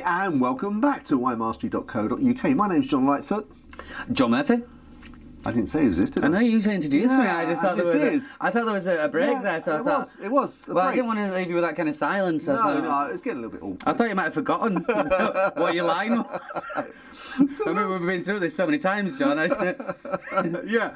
and welcome back to winemastery.co.uk. My name's John Lightfoot. John Murphy. I didn't say it existed. I know you usually introduced me. I just thought there was a break there, so I thought it was. Well, I didn't want to leave you with that kind of silence. No, it's getting a little bit awkward. I thought you might have forgotten what your line was. I mean, we've been through this so many times, John. Yeah.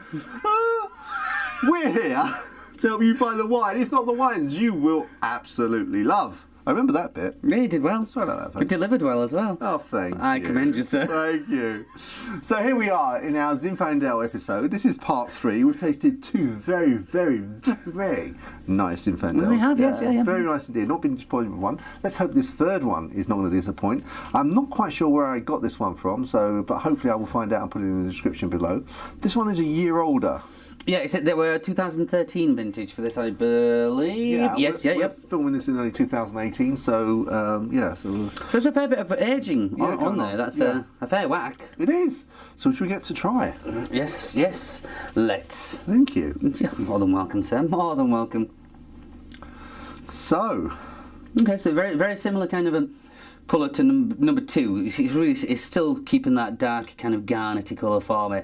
We're here to help you find the wine. If not the wines you will absolutely love. I remember that bit. Yeah, you did well. Sorry about that, folks. You delivered well as well. Oh, thank you. I commend you, sir. Thank you. So here we are in our Zinfandel episode. This is part 3. We've tasted 2 very, very, very nice Zinfandels. We have, yes, yeah. Very nice indeed. Not been disappointed with one. Let's hope this third one is not going to disappoint. I'm not quite sure where I got this one from, but hopefully I will find out and put it in the description below. This one is a year older. Yeah, there were 2013 vintage for this, I believe. Yeah, we're filming this in early 2018, so So there's a fair bit of aging on there. That's a fair whack. It is. So should we get to try? Yes, let's. Thank you. Yeah, more than welcome, sir. More than welcome. So. Okay, so very, very similar kind of a colour to number 2. It's still keeping that dark kind of garnety colour for me.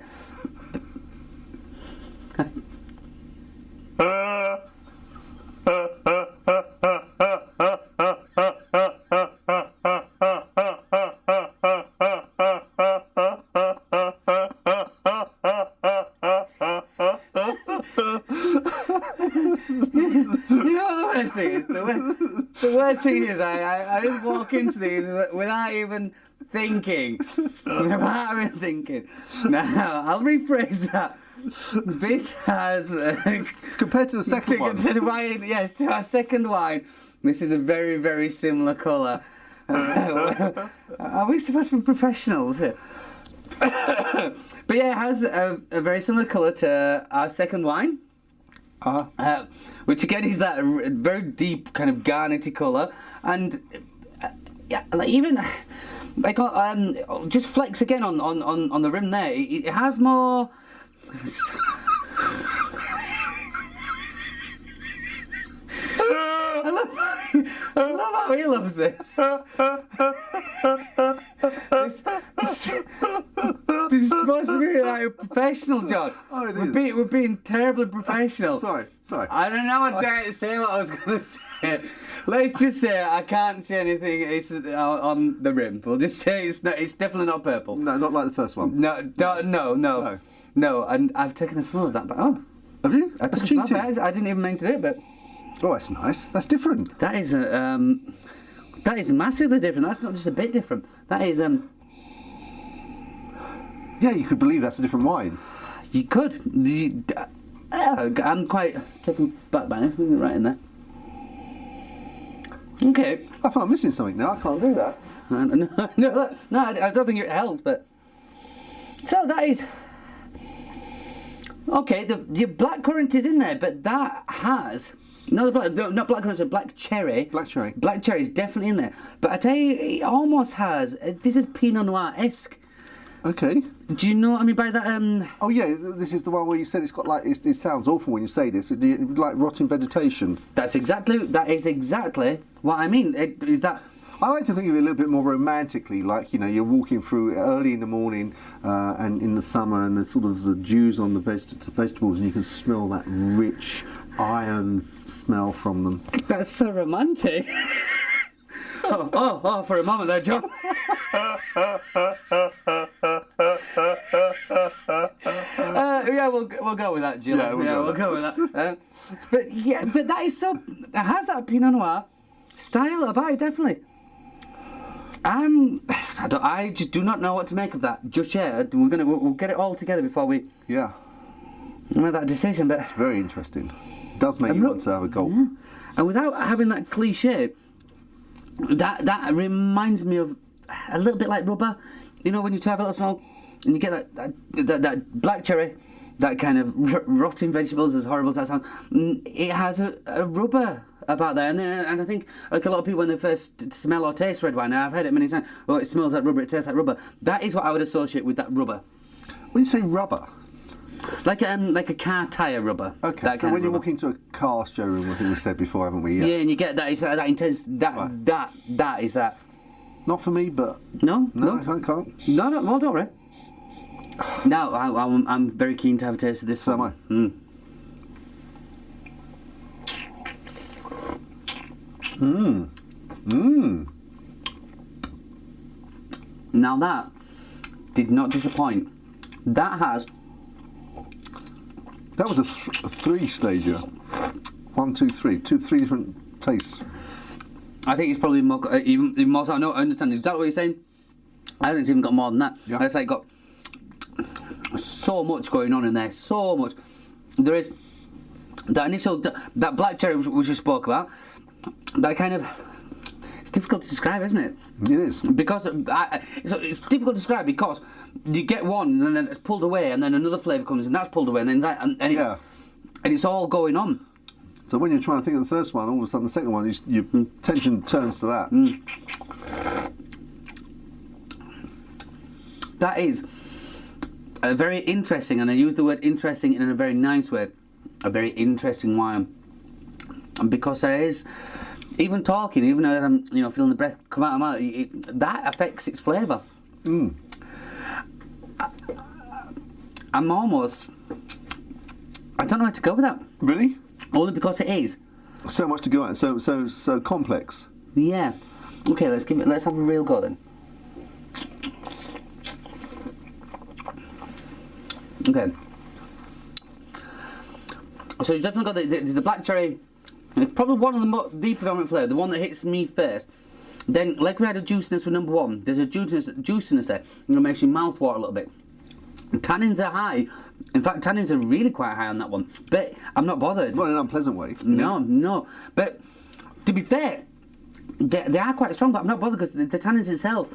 The worst thing is I just walk into these without even thinking. Now, I'll rephrase that. This has... compared to the second one. To our second wine, this is a very, very similar colour. Are we supposed to be professionals here? But yeah, it has a very similar colour to our second wine. Which again is that very deep kind of garnety colour, and just flecks again on the rim there. It has more. I love how he loves this. This is supposed to be like a professional, John. Oh, it is. We're being terribly professional. Sorry. I don't know what to say what I was going to say. Let's just say I can't see anything on the rim. We'll just say it's definitely not purple. No, not like the first one. No, and I've taken a smell of that, but have you? That's cheating. I didn't even mean to do it, but that's nice. That's different. That is massively different. That's not just a bit different. That is Yeah, you could believe that's a different wine. You could. I'm quite taken back by it. Leave it right in there. Okay. I thought I'm missing something now. I can't do that. No, I don't think it helps, but so that is. Okay, the blackcurrant is in there, but that has not blackcurrant, so black cherry. Black cherry. Black cherry is definitely in there, but I tell you, it almost has. This is Pinot Noir-esque. Okay. Do you know what I mean by that? Oh yeah, this is the one where you said it's got like. It sounds awful when you say this, but like rotting vegetation. That is exactly what I mean. Is that. I like to think of it a little bit more romantically, like, you're walking through early in the morning and in the summer, and there's sort of the dews on the vegetables, and you can smell that rich iron smell from them. That's so romantic. oh, for a moment there, John. Yeah, we'll go with that, Jill. Yeah, we'll go with that. But that is so. It has that Pinot Noir style about it, definitely. I just do not know what to make of that just yet. We'll get it all together before we make that decision. But it's very interesting. It does make you want to have a gulp. Yeah. And without having that cliche, that reminds me of a little bit like rubber. You know, when you have a little smell and you get that black cherry, that kind of rotting vegetables, as horrible as that sounds, it has a rubber about there, and I think like a lot of people when they first smell or taste red wine, and I've heard it many times, oh, it smells like rubber, it tastes like rubber. That is what I would associate with that rubber. When you say rubber, like a car tyre rubber. Okay, so when you walk into a car showroom, I think we said before, haven't we? Yeah, and you get that intense, that is that. Not for me, but No, no, I can't. No, well, don't worry. No, I'm very keen to have a taste of this. So am I. Now that did not disappoint. That was a three-stager. 1, 2, 3. Three different tastes. I think it's probably more, even more so. I know, I understand exactly what you're saying. I think it's even got more than that. Yeah. It's like got so much going on in there, so much. There is that initial, that black cherry which you spoke about, that kind of, it's difficult to describe, isn't it? It is. Because it's difficult to describe because you get one and then it's pulled away and then another flavour comes and that's pulled away and then that, and it's all going on. So when you're trying to think of the first one, all of a sudden the second one, your attention turns to that. That is a very interesting, and I use the word interesting in a very nice way, a very interesting wine. Because there is, even talking, even though I'm feeling the breath come out of my mouth, that affects its flavour. I'm almost, I don't know where to go with that. Really? Only because it is. So much to go at. So complex. Yeah. Okay, let's have a real go then. Okay. So you've definitely got the black cherry. It's probably one of the predominant flavour, the one that hits me first. Then, like we had a juiciness with number one, there's a juiciness there. It makes your mouth water a little bit. Tannins are high. In fact, tannins are really quite high on that one. But I'm not bothered. Not in an unpleasant way. No. But to be fair, they are quite strong, but I'm not bothered because the tannins itself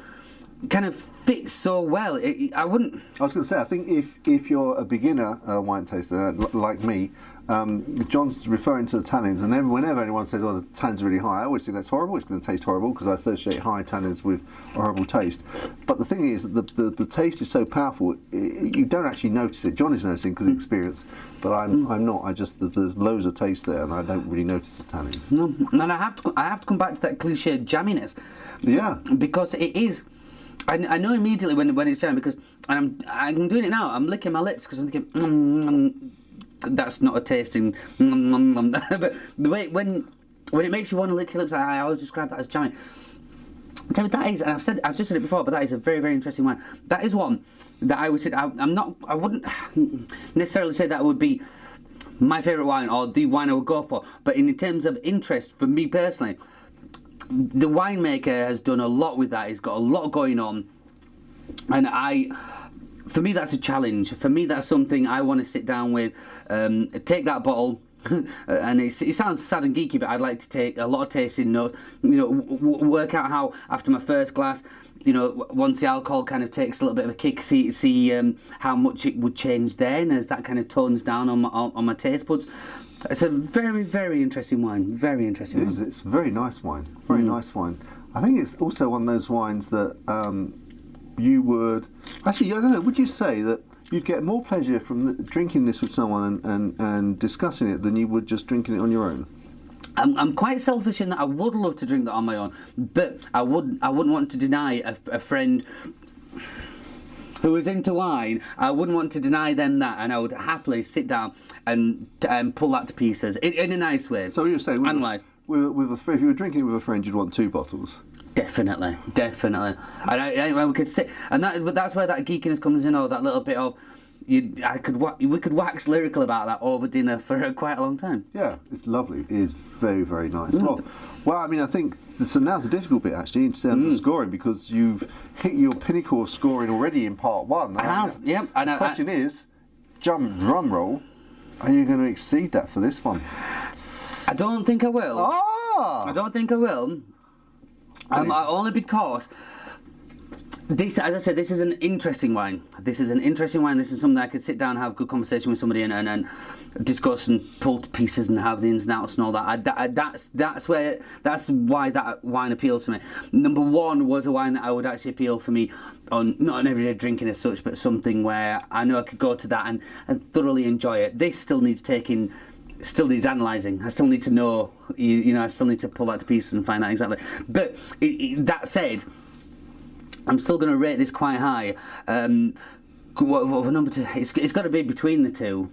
kind of fits so well. I wouldn't. I was going to say, I think if you're a beginner wine taster like me, John's referring to the tannins, and whenever anyone says, "Oh, the tannins are really high," I always think that's horrible. It's going to taste horrible because I associate high tannins with a horrible taste. But the thing is, the taste is so powerful, you don't actually notice it. John is noticing because of experience, but I'm not. There's loads of taste there, and I don't really notice the tannins. No, and I have to come back to that cliche jamminess. Yeah, because it is. I know immediately when it's jammy because I'm doing it now. I'm licking my lips because I'm thinking. That's not a tasting, but the way when it makes you want to lick your lips, I always describe that as jammy. Tell me that is, and I've just said it before, but that is a very, very interesting wine. That is one that I would say I wouldn't necessarily say that would be my favourite wine or the wine I would go for, but in terms of interest for me personally, the winemaker has done a lot with that. He's got a lot going on, and for me, that's a challenge. For me, that's something I want to sit down with, take that bottle, and it sounds sad and geeky, but I'd like to take a lot of tasting notes, work out how, after my first glass, once the alcohol kind of takes a little bit of a kick, see how much it would change then as that kind of tones down on my taste buds. It's a very, very interesting wine. Very interesting wine. It's a very nice wine. Very nice wine. I think it's also one of those wines that you would actually, I don't know, would you say that you'd get more pleasure from drinking this with someone and discussing it than you would just drinking it on your own? I'm quite selfish in that I would love to drink that on my own, but I wouldn't want to deny a friend who is into wine. I wouldn't want to deny them that, and I would happily sit down and pull that to pieces in a nice way. So you're saying, analyse. If you were drinking with a friend, you'd want 2 bottles. Definitely. And we could sit, and that's where that geekiness comes in, or that little bit of. We could wax lyrical about that over dinner for quite a long time. Yeah, it's lovely. It is very, very nice. Well, I mean, I think so. Now's the difficult bit actually in terms of scoring, because you've hit your pinnacle of scoring already in part 1. I have. Yep. And the question is, drum roll, are you going to exceed that for this one? I don't think I will. I don't think I will. Only because this, as I said, this is an interesting wine. This is something I could sit down and have a good conversation with somebody and discuss and pull to pieces and have the ins and outs and all that. That's why that wine appeals to me. Number 1 was a wine that I would actually appeal for me on, not an everyday drinking as such, but something where I know I could go to that and thoroughly enjoy it. This still needs taking. Still needs analysing. I still need to know, I still need to pull that to pieces and find out exactly. But that said, I'm still going to rate this quite high. What number two? It's got to be between the two.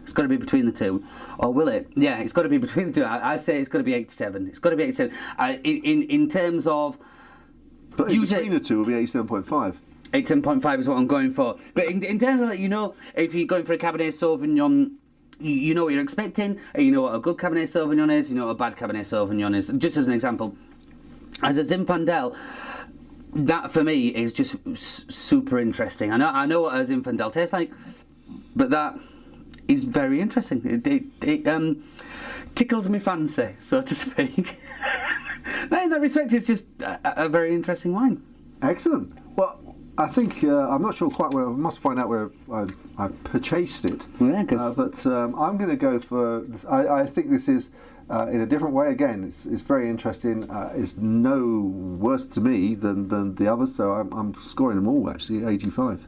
It's got to be between the two, or will it? Yeah, it's got to be between the two. I say it's got to be 87. It's got to be 87. In terms of, But in between the two will be 87.5. 87.5 is what I'm going for. But in terms of that, if you're going for a Cabernet Sauvignon, you know what you're expecting, and you know what a good Cabernet Sauvignon is, you know what a bad Cabernet Sauvignon is. Just as an example, as a Zinfandel, that for me is just super interesting. I know what a Zinfandel tastes like, but that is very interesting. It tickles me fancy, so to speak. In that respect, it's just a very interesting wine. Excellent. Well, I think I'm not sure quite where. I must find out where I purchased it. Yeah, but I'm going to go for. I think this is in a different way. Again, it's very interesting. It's no worse to me than the others. So I'm scoring them all actually 85.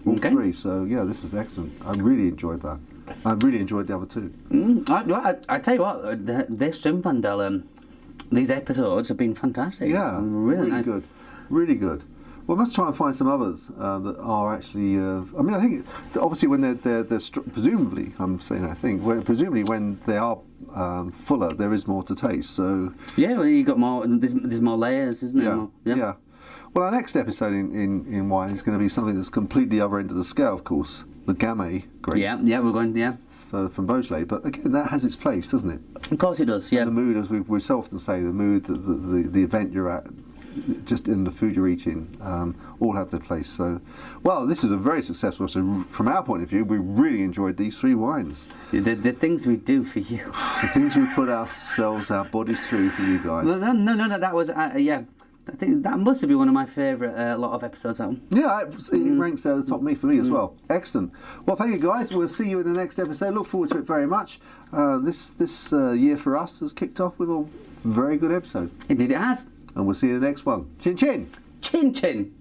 All three. So yeah, this is excellent. I really enjoyed that. I really enjoyed the other two. I tell you what, this Zinfandel, these episodes have been fantastic. Yeah, really nice. Good. Really good. Well, let's try and find some others that are actually. I think obviously when they're presumably, I'm saying presumably when they are fuller, there is more to taste. So yeah, well, you got more. There's more layers, isn't there? Yeah. Well, our next episode in wine is going to be something that's completely other end of the scale, of course, the Gamay grape. Yeah, we're going. Yeah. From Beaujolais, but again, that has its place, doesn't it? Of course it does. Yeah. And the mood, as we so often say, the mood, the event you're at, just in the food you're eating, all have their place. So, well, this is a very successful. So, from our point of view, we really enjoyed these three wines. The things we do for you. The things we put ourselves, our bodies through for you guys. Well, no. That was yeah. I think that must have been one of my favourite lot of episodes. That one. Yeah, it ranks at the top of me for me as well. Excellent. Well, thank you guys. We'll see you in the next episode. Look forward to it very much. This year for us has kicked off with a very good episode. Indeed, it has. And we'll see you in the next one. Chin chin. Chin chin.